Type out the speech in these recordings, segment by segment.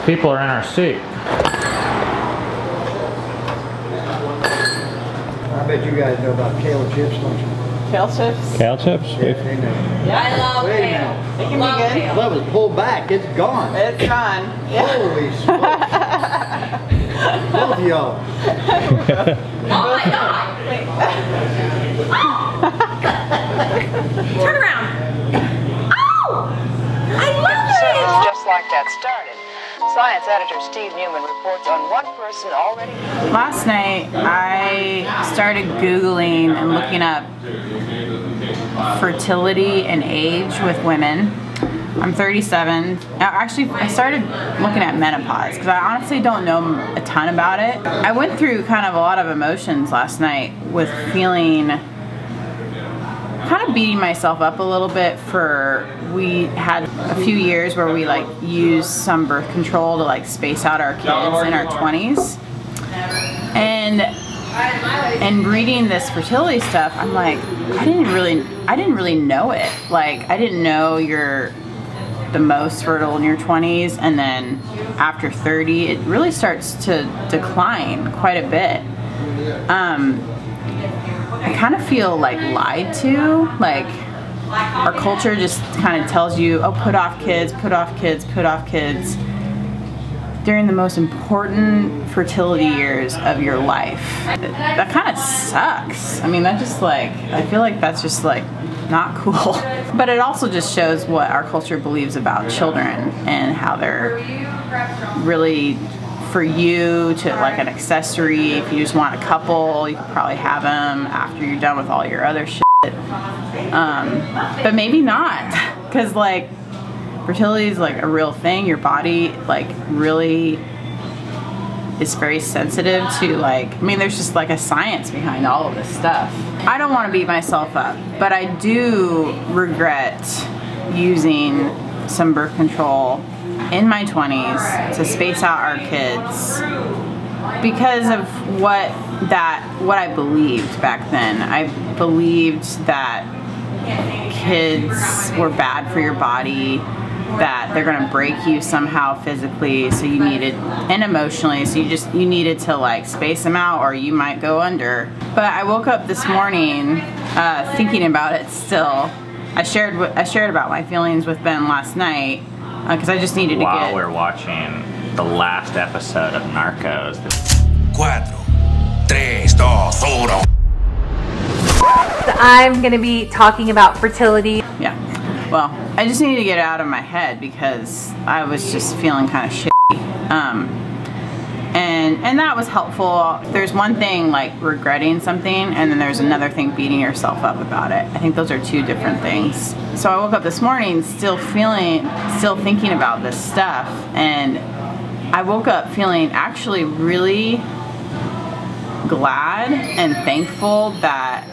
People are in our seat. I bet you guys know about kale chips, don't you? Kale chips? Kale chips? Yeah, they know. Yeah. I love Wait a kale. minute. It can be good. That was pulled back. It's gone. It's gone. Yeah. Holy smokes. Both of y'all. Oh my god! Turn around. Oh! I love it! Just like that started. Science editor Steve Newman reports on one person already. Last night, I started Googling and looking up fertility and age with women. I'm 37. Actually, I started looking at menopause because I honestly don't know a ton about it. I went through kind of a lot of emotions last night with feeling, kind of beating myself up a little bit for, we had a few years where we like used some birth control to like space out our kids in our 20s. And reading this fertility stuff, I'm like, I didn't really know it. Like, I didn't know you're the most fertile in your 20s, and then after 30 it really starts to decline quite a bit. I kind of feel like lied to. Like, our culture just kind of tells you, oh, put off kids, put off kids, put off kids during the most important fertility years of your life. That kind of sucks. I mean, that just like, I feel like that's just like not cool. But it also just shows what our culture believes about children and how they're really for you to like an accessory. If you just want a couple, you could probably have them after you're done with all your other shit. But maybe not, because like fertility is like a real thing. Your body like really is very sensitive to like, I mean, there's just like a science behind all of this stuff. I don't want to beat myself up, but I do regret using some birth control in my 20s to space out our kids because of what I believed back then. I believed that kids were bad for your body, that they're gonna break you somehow physically, so you needed, and emotionally, so you needed to like space them out or you might go under. But I woke up this morning thinking about it still. I shared about my feelings with Ben last night because I just needed to get... While we're watching the last episode of Narcos. 4, 3, 2, 1. I'm gonna be talking about fertility. Yeah, well, I just needed to get it out of my head because I was just feeling kind of shitty. And that was helpful. There's one thing like regretting something, and then there's another thing beating yourself up about it. I think those are two different things. So I woke up this morning still thinking about this stuff, and I woke up feeling actually really glad and thankful that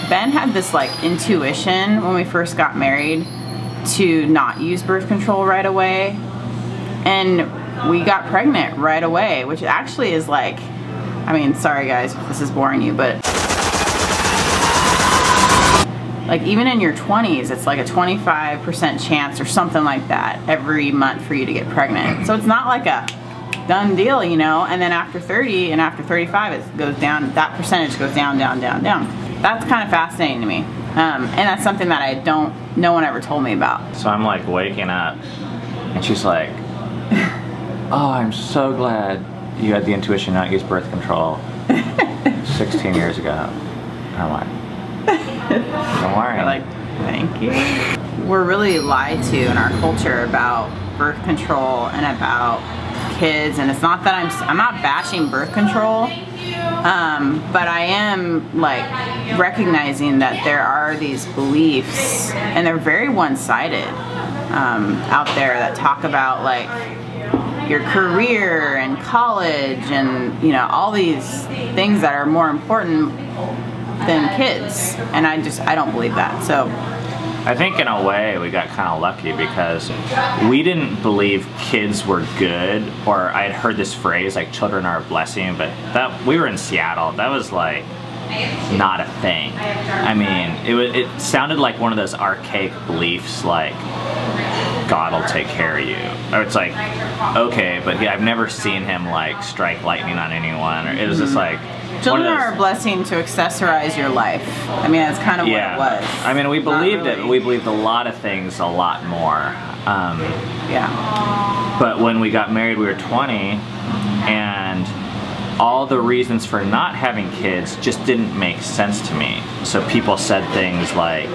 Ben had this like intuition when we first got married to not use birth control right away, and we got pregnant right away, which actually is like, I mean, sorry guys if this is boring you, but like even in your 20s, it's like a 25% chance or something like that every month for you to get pregnant. So it's not like a done deal, you know, and then after 30 and after 35 it goes down, that percentage goes down, down, down, down. That's kind of fascinating to me. And that's something that no one ever told me about. So I'm like waking up and she's like, oh, I'm so glad you had the intuition not use birth control 16 years ago. And I'm like, don't worry. I'm like, thank you. We're really lied to in our culture about birth control and about kids, and it's not that I'm not bashing birth control, but I am like recognizing that there are these beliefs, and they're very one-sided out there, that talk about like your career and college and, you know, all these things that are more important than kids, and I don't believe that. So I think in a way we got kind of lucky because we didn't believe kids were good, or I had heard this phrase like children are a blessing, but that we were in Seattle, that was like not a thing. I mean, it sounded like one of those archaic beliefs, like God will take care of you. Or it's like, okay, but I've never seen him like strike lightning on anyone. Or it was just like, children are a blessing to accessorize your life. I mean, that's kind of what it was. I mean, we believed it, but we believed a lot of things a lot more. Yeah. But when we got married, we were 20, and all the reasons for not having kids just didn't make sense to me. So people said things like,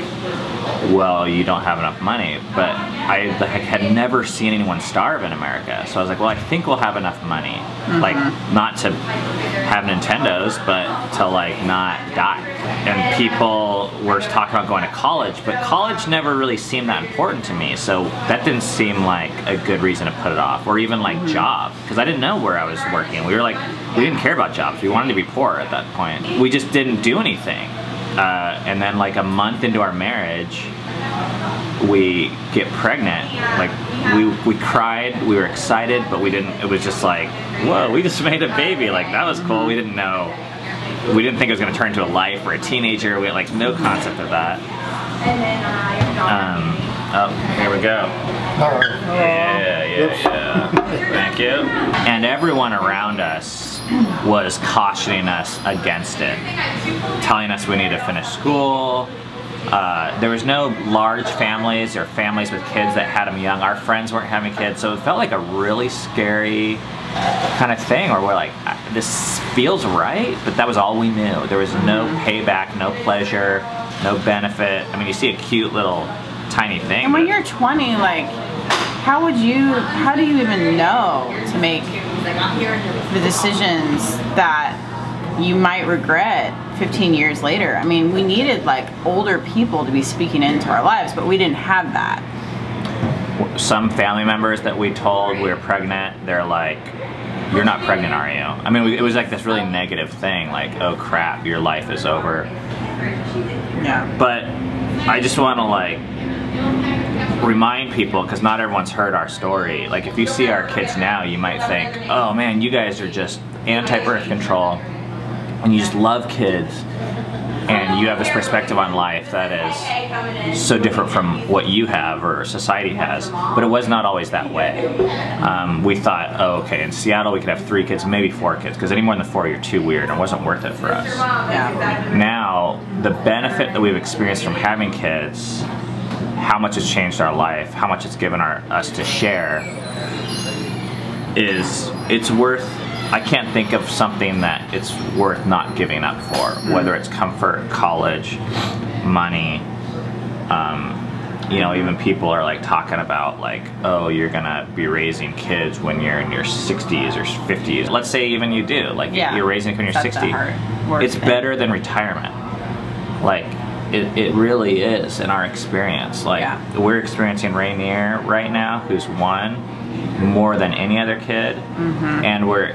well, you don't have enough money, but I had never seen anyone starve in America. So I was like, well, I think we'll have enough money, like not to have Nintendos, but to like not die. And people were talking about going to college, but college never really seemed that important to me. So that didn't seem like a good reason to put it off, or even like job, because I didn't know where I was working. We were like, we didn't care about jobs. We wanted to be poor at that point. We just didn't do anything. And then like a month into our marriage, we get pregnant. Like we cried, we were excited, but we didn't, it was just like, whoa, we just made a baby. Like that was cool. We didn't know, we didn't think it was gonna turn into a life or a teenager. We had like no concept of that. Oh, here we go. Yeah. Thank you. And everyone around us was cautioning us against it, telling us we need to finish school. There was no large families or families with kids that had them young. Our friends weren't having kids, so it felt like a really scary kind of thing where we're like, this feels right, but that was all we knew. There was no payback, no pleasure, no benefit. I mean, you see a cute little tiny thing. And when you're 20, like, how do you even know to make the decisions that you might regret 15 years later? I mean, we needed like older people to be speaking into our lives, but we didn't have that. Some family members that we told we were pregnant, they're like, you're not pregnant, are you? I mean, it was like this really negative thing, like, oh crap, your life is over. Yeah. But I just want to like remind people, because not everyone's heard our story. Like if you see our kids now, you might think, oh man, you guys are just anti-birth control and you just love kids and you have this perspective on life that is so different from what you have or society has. But it was not always that way. We thought, oh okay, in Seattle we could have 3 kids, maybe 4 kids, because any more than 4 you're too weird and it wasn't worth it for us. Yeah. Now, the benefit that we've experienced from having kids, how much it's changed our life, how much it's given us to share, it's worth, I can't think of something that it's worth not giving up for, whether it's comfort, college, money. You know, even people are like talking about like, oh, you're gonna be raising kids when you're in your 60s or 50s. Let's say even you do, like you're raising when you're 60. It's better than retirement. Like, it really is in our experience. Like we're experiencing Rainier right now, who's 1 more than any other kid, and we're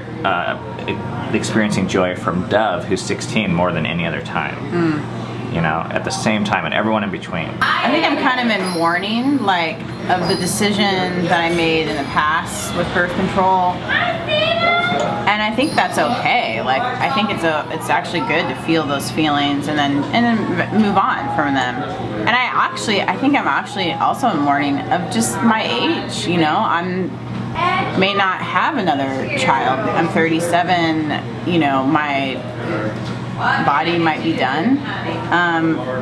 experiencing joy from Dove, who's 16, more than any other time. You know, at the same time, and everyone in between. I think I'm kind of in mourning, like, of the decision that I made in the past with birth control. And I think that's okay. Like, I think it's actually good to feel those feelings and then move on from them. And I think I'm actually also in mourning of just my age. You know, may not have another child. I'm 37. You know, my body might be done,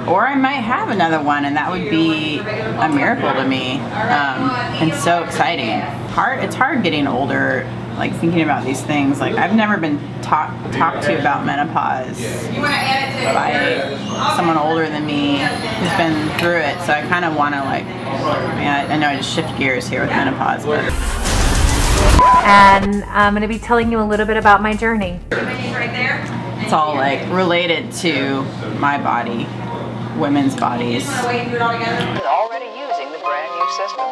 or I might have another one, and that would be a miracle to me, and so exciting. It's hard getting older, like thinking about these things. Like I've never been talked to about menopause by someone older than me who's been through it, so I kind of want to like, I know I just shift gears here with menopause, but. And I'm going to be telling you a little bit about my journey. It's all like related to my body, women's bodies. Already using the brand new system.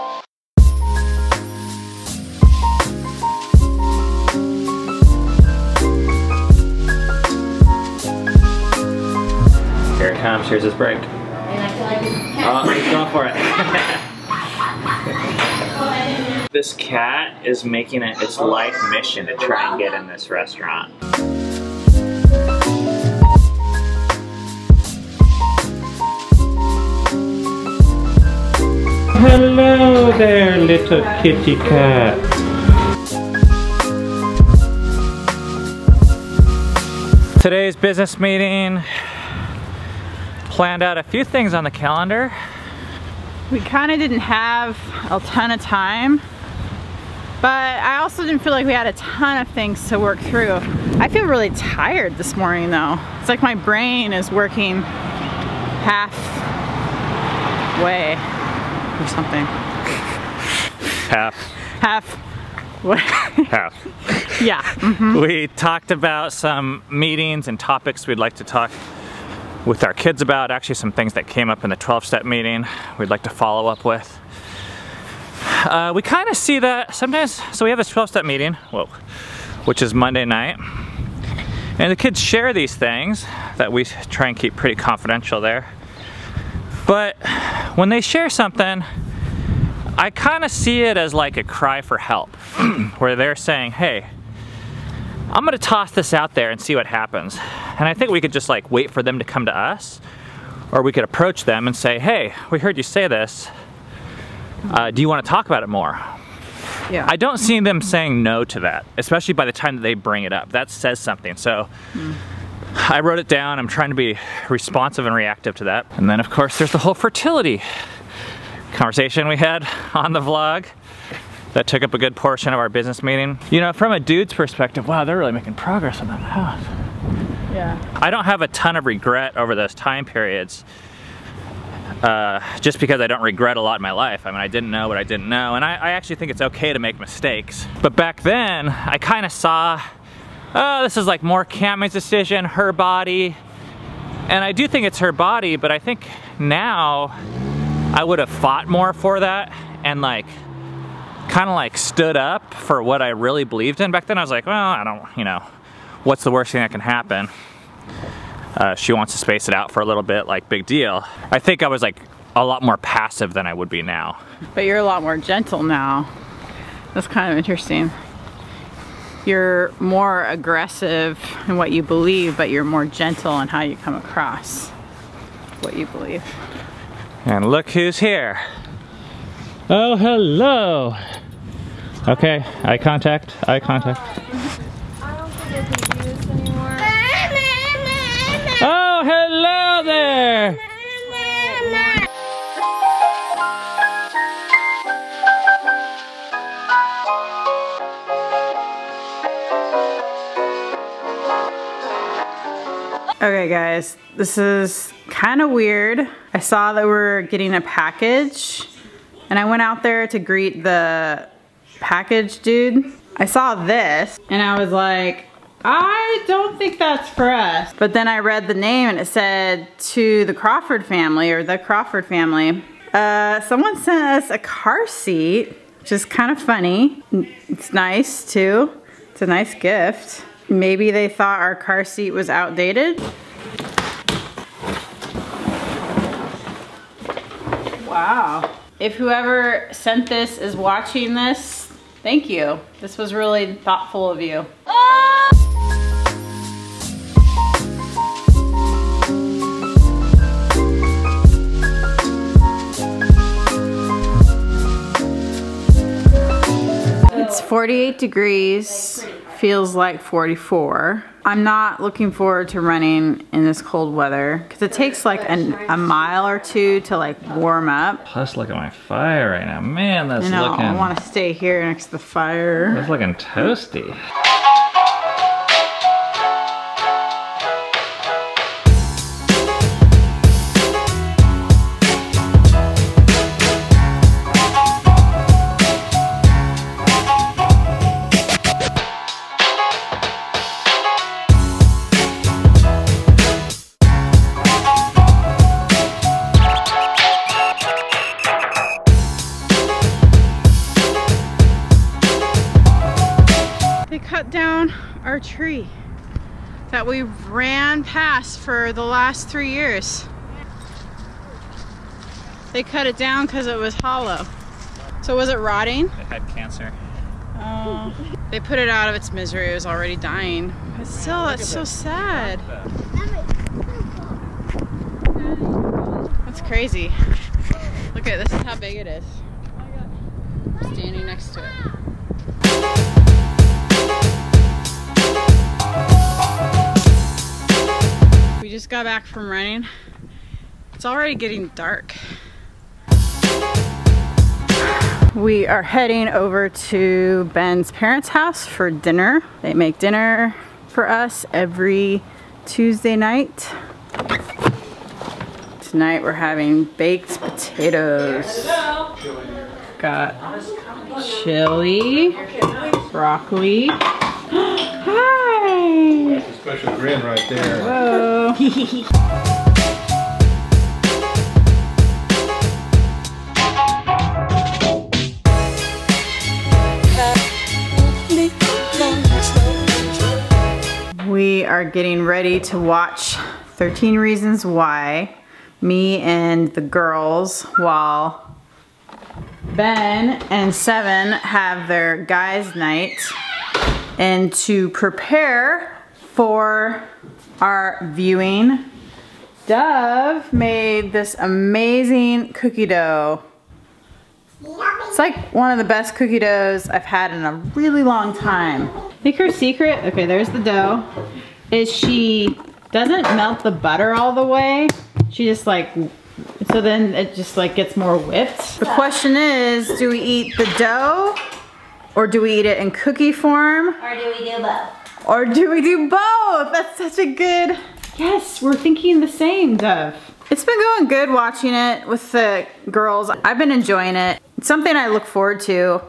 Here it comes, here's his break. Oh, he's going for it. This cat is making it its life mission to try and get in this restaurant. Hello, there, little kitty cat. Today's business meeting planned out a few things on the calendar. We kind of didn't have a ton of time, but I also didn't feel like we had a ton of things to work through. I feel really tired this morning though. It's like my brain is working halfway or something. Half. What? Half. Yeah. Mm-hmm. We talked about some meetings and topics we'd like to talk with our kids about. Actually, some things that came up in the 12-step meeting we'd like to follow up with. We kind of see that sometimes, so we have this 12-step meeting, which is Monday night. And the kids share these things that we try and keep pretty confidential there. But when they share something, I kind of see it as like a cry for help, where they're saying, hey, I'm gonna toss this out there and see what happens. And I think we could just like wait for them to come to us, or we could approach them and say, hey, we heard you say this. Do you want to talk about it more? Yeah. I don't see them saying no to that, especially by the time that they bring it up. That says something. So I wrote it down. I'm trying to be responsive and reactive to that. And then of course there's the whole fertility conversation we had on the vlog that took up a good portion of our business meeting. You know, from a dude's perspective, wow, they're really making progress on that house. Yeah. I don't have a ton of regret over those time periods, just because I don't regret a lot in my life. I mean, I didn't know what I didn't know, and I actually think it's okay to make mistakes. But back then, I kind of saw, oh, this is like more Cammy's decision, her body. And I do think it's her body, but I think now I would have fought more for that and like kind of like stood up for what I really believed in. Back then I was like, well, I don't, you know, what's the worst thing that can happen? She wants to space it out for a little bit, like big deal. I think I was like a lot more passive than I would be now. But you're a lot more gentle now. That's kind of interesting. You're more aggressive in what you believe, but you're more gentle in how you come across what you believe. And look who's here. Oh, hello. Okay, eye contact, eye contact. I don't think I can do this anymore. Oh, hello there. Okay guys, this is kind of weird. I saw that we're getting a package and I went out there to greet the package dude. I saw this and I was like, I don't think that's for us. But then I read the name and it said to the Crawford family or the Crawford family. Someone sent us a car seat, which is kind of funny. It's nice too. It's a nice gift. Maybe they thought our car seat was outdated. Wow. If whoever sent this is watching this, thank you. This was really thoughtful of you. It's 48 degrees. Feels like 44. I'm not looking forward to running in this cold weather because it takes like a mile or two to like warm up. Plus look at my fire right now. Man, that's looking... I want to stay here next to the fire. That's looking toasty. Down our tree that we ran past for the last 3 years. They cut it down because it was hollow. So was it rotting? It had cancer. Oh, they put it out of its misery. It was already dying. But still, that's so sad. That's crazy. Look at this, is how big it is. standing next to it. We just got back from running. It's already getting dark. We are heading over to Ben's parents' house for dinner. They make dinner for us every Tuesday night. Tonight we're having baked potatoes. Got chili, broccoli. Hi! That's a special grin right there. Whoa! We are getting ready to watch 13 Reasons Why, me and the girls, while Ben and Seven have their guys' night. And to prepare for our viewing, Dove made this amazing cookie dough. It's like one of the best cookie doughs I've had in a really long time. I think her secret, okay, there's the dough, is she doesn't melt the butter all the way. She just like, so then it just like gets more whipped. The question is, do we eat the dough or do we eat it in cookie form? Or do we do both? Or do we do both? That's such a good, yes, we're thinking the same, Dove. It's been going good watching it with the girls. I've been enjoying it. It's something I look forward to.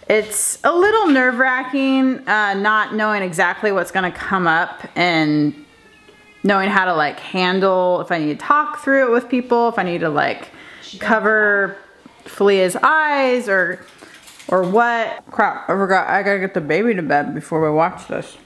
It's a little nerve-wracking, not knowing exactly what's gonna come up and knowing how to like handle, if I need to talk through it with people, if I need to like cover Filia's eyes or what. Crap, I forgot I gotta get the baby to bed before we watch this.